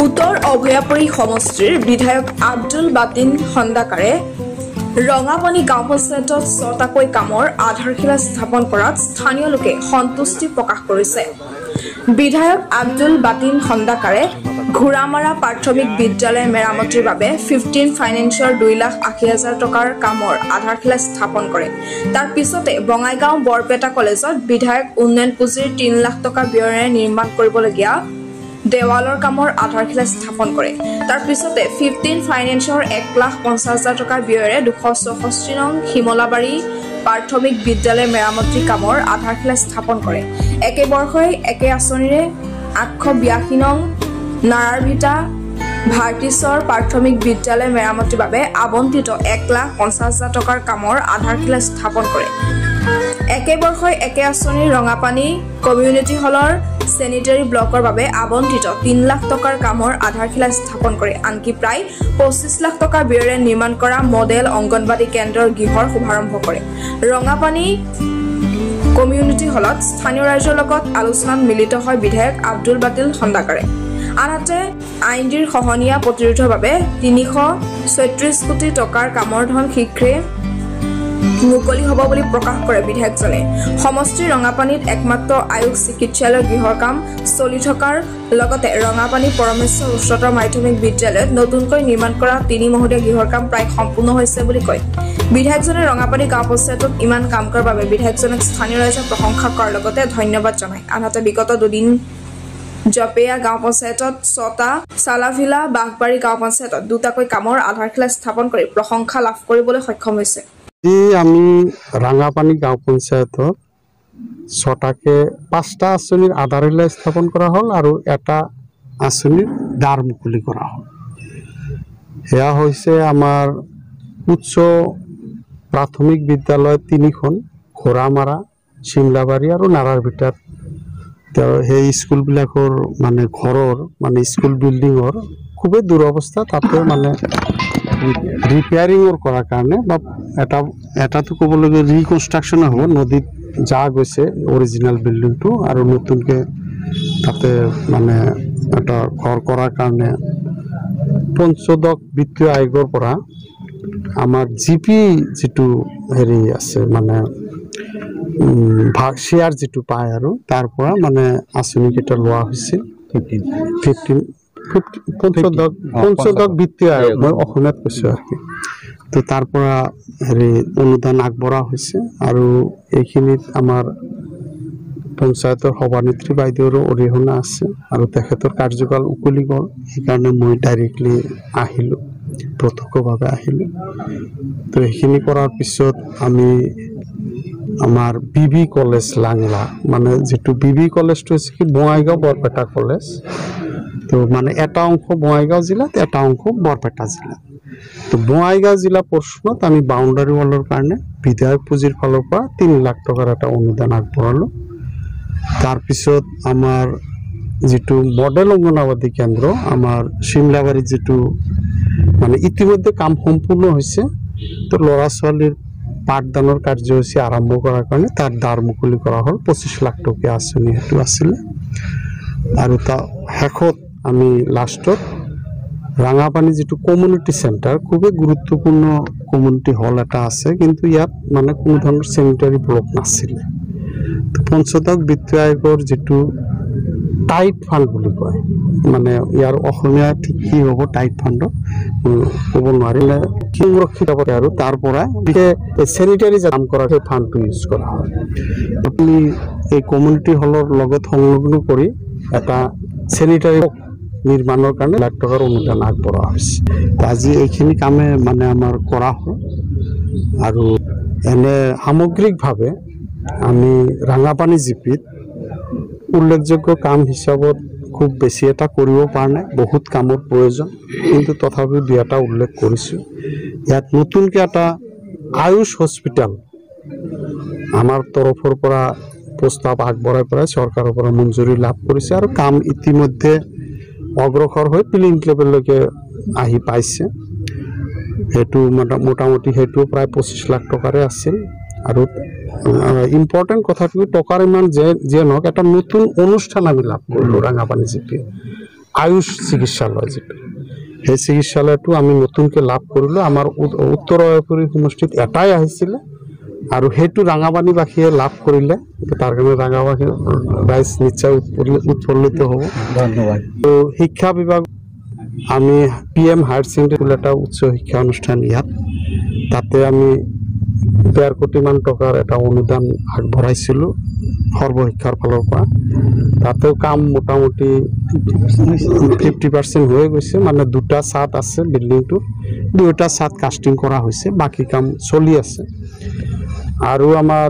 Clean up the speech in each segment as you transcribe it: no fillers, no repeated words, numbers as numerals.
উত্তৰ অভয়াপুৰী সমষ্টিৰ বিধায়ক আব্দুল বাতিন খন্দাকাৰে ৰঙাপানী গাঁও পঞ্চায়তত ৬টাকৈ কামৰ আধাৰশিলা স্থাপন কৰাত স্থানীয় লোকে সন্তুষ্টি প্ৰকাশ কৰিছে। বিধায়ক আব্দুল বাতিন খন্দাকাৰে ঘোৰামাৰা প্ৰাথমিক বিদ্যালয় মেৰামতিৰ বাবে 15 ফাইনেন্সৰ 2,80,000 টকাৰ কামৰ আধাৰশিলা স্থাপন কৰে। তাৰ পিছতে বঙাইগাঁও বৰপেটা কলেজত বিধায়ক উন্নয়ন পুঁজিৰ 3 লাখ টকা ব্যয়েৰে নিৰ্মাণ কৰিবলগীয়া দেৱালৰ কামৰ আধাৰশিলা স্থাপন কৰে। তাৰ পিছতে 15 ফাইনেন্সৰ 1,50,000 টকা ব্যয়েৰে 264 নং হিমলাবাৰী প্ৰাথমিক বিদ্যালয় মেৰামতিৰ কামৰ আধাৰশিলা স্থাপন কৰে। একে বৰ্ষই একে আঁচনিৰে 882 নং নাৰাৰভিটা ভাৰতীশ্বৰ প্ৰাথমিক বিদ্যালয় মেৰামতিৰ বাবে আবণ্টিত 1,50,000 টকাৰ কামৰ আধাৰশিলা স্থাপন কৰে। একে বৰ্ষই একে আঁচনিৰ ৰঙাপানী কমিউনিটি হলৰ চেনিটাৰী ব্লকৰ বাবে আবণ্টিত 3 লাখ টকাৰ কামৰ আধাৰশিলা স্থাপন কৰে। আনকি প্ৰায় 25 লাখ টকা ব্যয়েৰে নিৰ্মাণ কৰা মডেল অংগনবাদী কেন্দ্ৰৰ গৃহৰ শুভাৰম্ভ কৰে। ৰঙাপানী কমিউনিটি হলত স্থানীয় ৰাইজৰ লগত আলোচনাত মিলিত হয় বিধায়ক আব্দুল বাতিন খন্দাকাৰে। আনহাতে আইনডিৰ খহনীয়া প্ৰতিৰোধৰ বাবে 336 কোটি টকাৰ কামৰ ধন শীঘ্ৰে মুকলি হ'ব বুলি প্ৰকাশ কৰে বিধায়কজনে। সমষ্টিৰ ৰঙাপানীত একমাত্ৰ আয়ুষ চিকিৎসালয় গৃহৰ কাম চলি থকাৰ লগতে ৰঙাপানী পৰমেশ্বৰ উচ্চতৰ মাধ্যমিক বিদ্যালয়ত নতুনকৈ নিৰ্মাণ কৰা 3 মহলীয়া গৃহৰ কাম প্ৰায় সম্পূৰ্ণ হৈছে বুলি কয়। বিধায়কজনে ৰঙাপানী গাঁও পঞ্চায়তত ইমান কাম কৰাৰ বাবে বিধায়কজনক স্থানীয় ৰাইজে প্ৰশংসা কৰাৰ লগতে ধন্যবাদ জনায়। আনহাতে বিগত 2 দিন জপেয়া গাঁও পঞ্চায়তত 6টা, চালাভিলা বাঘবাৰী গাঁও পঞ্চায়তত 2টাকৈ কামৰ আধাৰশিলা স্থাপন কৰি প্ৰশংসা লাভ কৰিবলৈ সক্ষম হৈছে। আমি ৰাঙাপানী গাঁও পঞ্চায়তত 5টা আঁচনিৰ আধাৰশিলা স্থাপন কৰা হ'ল আৰু এটা আঁচনিৰ দ্বাৰ মুকলি কৰা হ'ল। সেয়া হৈছে আমাৰ উচ্চ প্ৰাথমিক বিদ্যালয় 3খন, ঘোৰামাৰা, চিমলাবাৰী আৰু নাৰাৰভিটাত। সেই স্কুলবিলাকৰ মানে ঘৰৰ মানে স্কুল বিল্ডিঙৰ খুবেই দুৰৱস্থা, তাতে মানে ৰিপেয়াৰিঙৰ কৰাৰ কাৰণে বা এটাতো ক'বলগীয়া ৰিকনষ্ট্ৰাকশ্যন হ'ব। নদীত যা গৈছে অৰিজিনেল বিল্ডিংটো আৰু নতুনকৈ তাতে মানে এটা ঘৰ কৰাৰ কাৰণে পঞ্চদশ বিত্তীয় আয়োগৰ পৰা আমাৰ জিপি যিটো হেৰি আছে মানে শ্বেয়াৰ যিটো পায় আৰু তাৰ পৰা মানে আঁচনিকেইটা লোৱা হৈছিল। 15 পঞ্চদশ বিত্তীয় আয়োগ, মই অসমীয়াত কৈছোঁ আৰু কি। তো তাৰ পৰা হেৰি অনুদান আগবঢ়া হৈছে আৰু এইখিনিত আমাৰ পঞ্চায়তৰ সভানেত্ৰী বাইদেউৰো অৰিহণা আছে আৰু তেখেতৰ কাৰ্যকাল উকলি গ'ল। সেইকাৰণে মই ডাইৰেক্টলি আহিলোঁ, প্ৰত্যক্ষভাৱে আহিলোঁ। তো সেইখিনি কৰাৰ পিছত আমি আমাৰ BB কলেজ লাংলা, মানে যিটো BB কলেজটো হৈছে কি বঙাইগাঁও বৰপেটা কলেজ। তো মানে এটা অংশ বঙাইগাঁও জিলাত, এটা অংশ বৰপেটা জিলাত। তো বঙাইগাঁও জিলা প্ৰশ্নত আমি বাউণ্ডাৰী ৱালৰ কাৰণে বিধায়ক পুঁজিৰ ফালৰ পৰা 3 লাখ টকাৰ এটা অনুদান আগবঢ়ালোঁ। তাৰপিছত আমাৰ যিটো মডেল অংগনবাদী কেন্দ্ৰ আমাৰ চিমলাবাৰীত যিটো মানে ইতিমধ্যে কাম সম্পূৰ্ণ হৈছে, তো ল'ৰা ছোৱালীৰ পাঠদানৰ কাৰ্যসূচী আৰম্ভ কৰাৰ কাৰণে তাৰ দ্বাৰ মুকলি কৰা হ'ল। 25 লাখ টকীয়া আঁচনি সেইটো আছিলে। আৰু তাৰ শেষত আমি লাষ্টত ৰাঙাপানী যিটো কমিউনিটি চেণ্টাৰ, খুবেই গুৰুত্বপূৰ্ণ কমিউনিটি হল এটা আছে, কিন্তু ইয়াত মানে কোনো ধৰণৰ চেনিটাৰী ব্লক নাছিলে। পঞ্চদশ বিত্তীয় আয়োগৰ যিটো টাইট ফাণ্ড বুলি কয়, মানে ইয়াৰ অসমীয়া ঠিক কি হ'ব টাইট ফাণ্ডত ক'ব নোৱাৰিলে সংৰক্ষিত কৰে আৰু তাৰ পৰা চেনিটাৰী কাম কৰা সেই ফাণ্ডটো ইউজ কৰা হয়। আপুনি এই কমিউনিটি হলৰ লগত সংলগ্ন কৰি এটা চেনিটাৰী নিৰ্মাণৰ কাৰণে লাখ টকাৰ অনুদান আগবঢ়োৱা হৈছে। আজি এইখিনি কামে মানে আমাৰ কৰা হ'ল আৰু এনে সামগ্ৰিকভাৱে আমি ৰাঙাপানী জিপিত উল্লেখযোগ্য কাম হিচাপত খুব বেছি এটা কৰিব পৰা নাই, বহুত কামৰ প্ৰয়োজন, কিন্তু তথাপিও 2এটা উল্লেখ কৰিছোঁ। ইয়াত নতুনকৈ এটা আয়ুষ হস্পিটেল আমাৰ তৰফৰ পৰা প্ৰস্তাৱ আগবঢ়াই পেলাই চৰকাৰৰ পৰা মঞ্জুৰি লাভ কৰিছে আৰু কাম ইতিমধ্যে অগ্ৰসৰ হৈ পিলিং লেভেললৈকে আহি পাইছে। সেইটো মোটামুটি সেইটো প্ৰায় 25 লাখ টকাৰে আছিল। আৰু ইম্পৰ্টেণ্ট কথাটো টকাৰ ইমান যে নহওক, এটা নতুন অনুষ্ঠান আমি লাভ কৰিলোঁ ৰাঙাপানী জিপি। আয়ুষ চিকিৎসালয় যেটো সেই চিকিৎসালয়টো আমি নতুনকৈ লাভ কৰিলোঁ। আমাৰ উত্তৰ অয়পুৰী সমষ্টিত এটাই আহিছিলে আৰু সেইটো ৰাঙাপানীবাসীয়ে লাভ কৰিলে। তাৰ কাৰণে ৰাঙাপানী ৰাইজ নিশ্চয় উৎফুল্লিত হ'ব। ধন্যবাদ। তো শিক্ষা বিভাগ আমি PM হায়াৰ ছেকেণ্ডেৰী বুলি এটা উচ্চ শিক্ষা অনুষ্ঠান ইয়াত, তাতে আমি 1.5 কোটিমান টকাৰ এটা অনুদান আগবঢ়াইছিলোঁ সৰ্বশিক্ষাৰ ফালৰ পৰা। তাতেও কাম মোটামুটি 50% হৈ গৈছে, মানে 2টা ছাদ আছে বিল্ডিংটো, 2টা ছাদ কাষ্টিং কৰা হৈছে, বাকী কাম চলি আছে। আৰু আমাৰ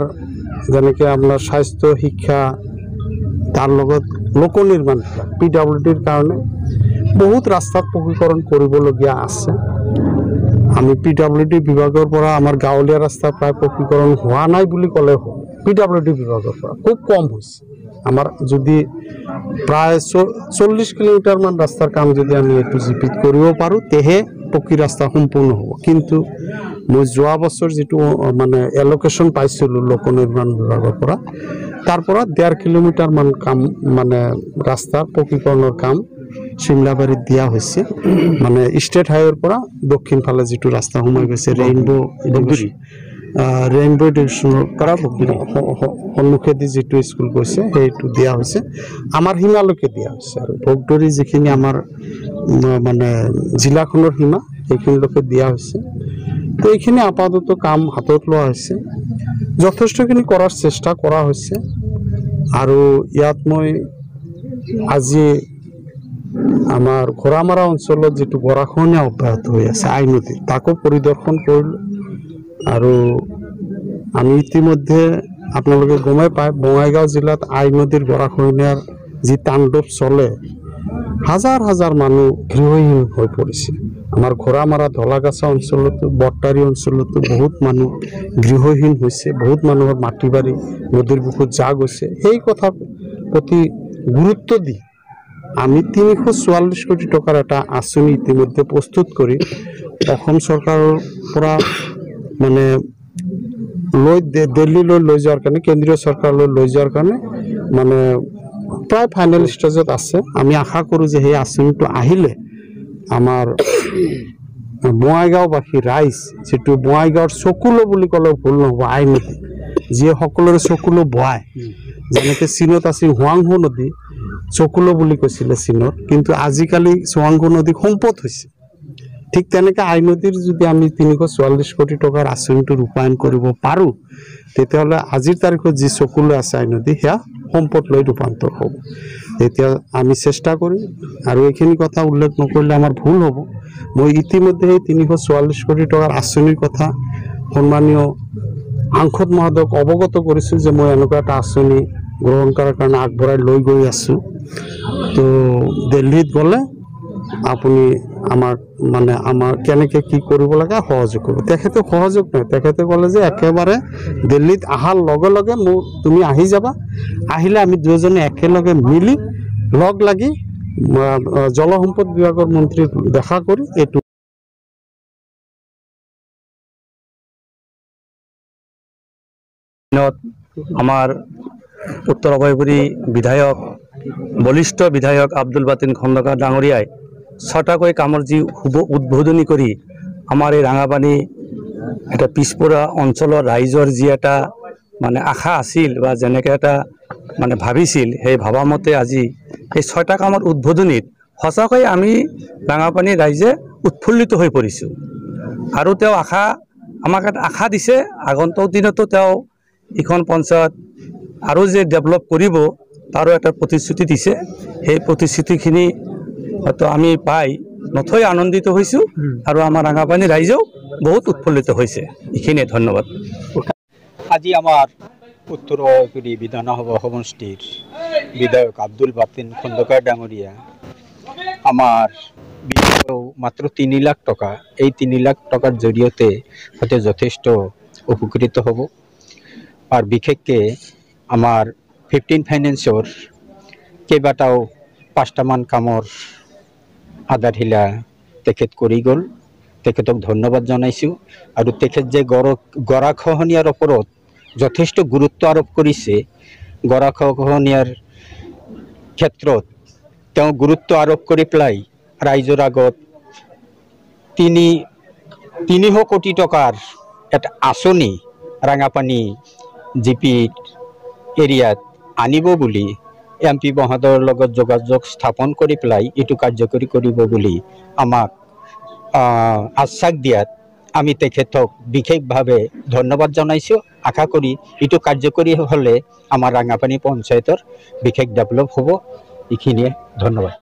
যেনেকৈ আপোনাৰ স্বাস্থ্য শিক্ষা, তাৰ লগত লোক নিৰ্মাণ PWDৰ কাৰণে বহুত ৰাস্তাত পকীকৰণ কৰিবলগীয়া আছে। আমি PWD বিভাগৰ পৰা আমাৰ গাঁৱলীয়া ৰাস্তা প্ৰায় পকীকৰণ হোৱা নাই বুলি ক'লে হয়। PWD বিভাগৰ পৰা খুব কম হৈছে। আমাৰ যদি প্ৰায় 40 কিলোমিটাৰমান ৰাস্তাৰ কাম যদি আমি এইটো জিপিত কৰিব পাৰোঁ, তেহে পকী ৰাস্তা সম্পূৰ্ণ হ'ব। কিন্তু মই যোৱা বছৰ যিটো মানে এলোকেশ্যন পাইছিলোঁ লোক নিৰ্মাণ বিভাগৰ পৰা, তাৰ পৰা 1.5 কিলোমিটাৰমান কাম মানে ৰাস্তাৰ পকীকৰণৰ কাম চিমলাবাৰীত দিয়া হৈছে। মানে ষ্টেট হাইৱেৰ পৰা দক্ষিণ ফালে যিটো ৰাস্তা সোমাই গৈছে ৰেইনবো ডিভিশ্যনৰ পৰা সন্মুখেদি যিটো স্কুল গৈছে সেইটো দিয়া হৈছে, আমাৰ সীমালৈকে দিয়া হৈছে। আৰু ভোগদৰী যিখিনি আমাৰ মানে জিলাখনৰ সীমা সেইখিনিলৈকে দিয়া হৈছে। তো এইখিনি আপাতত কাম হাতত লোৱা হৈছে, যথেষ্টখিনি কৰাৰ চেষ্টা কৰা হৈছে। আৰু ইয়াত মই আজি আমাৰ ঘোঁৰামাৰা অঞ্চলত যিটো গৰাখহনীয়া অব্যাহত হৈ আছে আই নদীৰ, তাকো পৰিদৰ্শন কৰিলোঁ। আৰু আমি ইতিমধ্যে আপোনালোকে গমেই পায়, বঙাইগাঁও জিলাত আই নদীৰ গৰাখহনীয়াৰ যি তাণ্ডৱ চলে, হাজাৰ হাজাৰ মানুহ গৃহহীন হৈ পৰিছে। আমাৰ ঘোঁৰামাৰা ধলাগাছা অঞ্চলতো, বট্টাৰী অঞ্চলতো বহুত মানুহ গৃহহীন হৈছে, বহুত মানুহৰ মাটি বাৰী নদীৰ বুকুত যা গৈছে। সেই কথাৰ প্ৰতি গুৰুত্ব দি আমি 344 কোটি টকাৰ এটা আঁচনি ইতিমধ্যে প্ৰস্তুত কৰি অসম চৰকাৰৰ পৰা মানে দিল্লীলৈ লৈ যোৱাৰ কাৰণে, কেন্দ্ৰীয় চৰকাৰলৈ লৈ যোৱাৰ কাৰণে মানে প্ৰায় ফাইনেল ষ্টেজত আছে। আমি আশা কৰোঁ যে সেই আঁচনিটো আহিলে আমাৰ বঙাইগাঁওবাসী ৰাইজ, যিটো বঙাইগাঁৱৰ চকুলো বুলি ক'লেও ভুল নহ'ব, আই নদী যিয়ে সকলোৰে চকুলো বয়। যেনেকৈ চীনত আছিল হুৱাংহো নদী, চকুলো বুলি কৈছিলে চীনত, কিন্তু আজিকালি চুৱাংহো নদী সম্পদ হৈছে। ঠিক তেনেকৈ আই নদীৰ যদি আমি 344 কোটি টকাৰ আঁচনিটো ৰূপায়ণ কৰিব পাৰোঁ, তেতিয়াহ'লে আজিৰ তাৰিখত যি চকুলো আছে আই নদী, সেয়া সম্পদ লৈ ৰূপান্তৰ হ'ব। এতিয়া আমি চেষ্টা কৰিম। আৰু এইখিনি কথা উল্লেখ নকৰিলে আমাৰ ভুল হ'ব। মই ইতিমধ্যে এই 344 কোটি টকাৰ আঁচনিৰ কথা সন্মানীয় সাংসদ মহোদয়ক অৱগত কৰিছোঁ যে মই এনেকুৱা এটা আঁচনি গ্ৰহণ কৰাৰ কাৰণে আগবঢ়াই লৈ গৈ আছোঁ। তো দিল্লীত গ'লে আপুনি আমাক মানে আমাৰ কেনেকৈ কি কৰিব লাগে সহযোগ কৰিব। তেখেতে সহযোগ নাই, তেখেতে ক'লে যে একেবাৰে দিল্লীত অহাৰ লগে লগে তুমি আহি যাবা, আহিলে আমি দুয়োজনে একেলগে মিলি লগ লাগি জলসম্পদ বিভাগৰ মন্ত্ৰীক দেখা কৰি এইটো আমাৰ উত্তৰ অভয়পুৰী বিধায়ক, বলিষ্ঠ বিধায়ক আব্দুল বাতিন খন্দকাৰ ডাঙৰীয়াই 6টাকৈ কামৰ যি শুভ উদ্বোধনী কৰি আমাৰ এই ৰাঙাপানী এটা পিছপৰা অঞ্চলৰ ৰাইজৰ যি এটা মানে আশা আছিল বা যেনেকৈ এটা মানে ভাবিছিল, সেই ভাবামতে আজি এই 6টা কামৰ উদ্বোধনীত সঁচাকৈ আমি ৰাঙাপানী ৰাইজে উৎফুল্লিত হৈ পৰিছোঁ। আৰু তেওঁ আমাক এটা আশা দিছে, আগন্তুক দিনতো তেওঁ ইখন পঞ্চায়ত আৰু যে ডেভেলপ কৰিব তাৰো এটা প্ৰতিশ্ৰুতি দিছে। সেই প্ৰতিশ্ৰুতিখিনি হয়তো আমি পাই নথৈ আনন্দিত হৈছোঁ আৰু আমাৰ ৰাঙাপানী ৰাইজেও বহুত উৎফুল্লিত হৈছে। এইখিনিয়ে, ধন্যবাদ। আজি আমাৰ উত্তৰ অভয়পুৰী বিধানসভা সমষ্টিৰ বিধায়ক আব্দুল বাতিন খন্দকাৰ ডাঙৰীয়া আমাৰ মাত্ৰ 3 লাখ টকা, এই 3 লাখ টকাৰ জৰিয়তে হয়তো যথেষ্ট উপকৃত হ'ব। আৰ বিশেষকৈ আমাৰ 15 ফাইনেন্সৰ কেইবাটাও 5টামান কামৰ আধাৰশিলা তেখেত কৰি গ'ল, তেখেতক ধন্যবাদ জনাইছোঁ। আৰু তেখেত যে গৰাখহনীয়াৰ ওপৰত যথেষ্ট গুৰুত্ব আৰোপ কৰিছে, গৰাখহনীয়াৰ ক্ষেত্ৰত তেওঁ গুৰুত্ব আৰোপ কৰি পেলাই ৰাইজৰ আগত 300 কোটি টকাৰ এটা আঁচনি ৰাঙাপানী জিপি এৰিয়াত আনিব বুলি MP মহোদয়ৰ লগত যোগাযোগ স্থাপন কৰি পেলাই এইটো কাৰ্যকৰী কৰিব বুলি আমাক আশ্বাস দিয়াত আমি তেখেতক বিশেষভাৱে ধন্যবাদ জনাইছোঁ। আশা কৰি এইটো কাৰ্যকৰী হ'লে আমাৰ ৰাঙাপানী পঞ্চায়তৰ বিশেষ ডেভেলপ হ'ব। এইখিনিয়ে, ধন্যবাদ।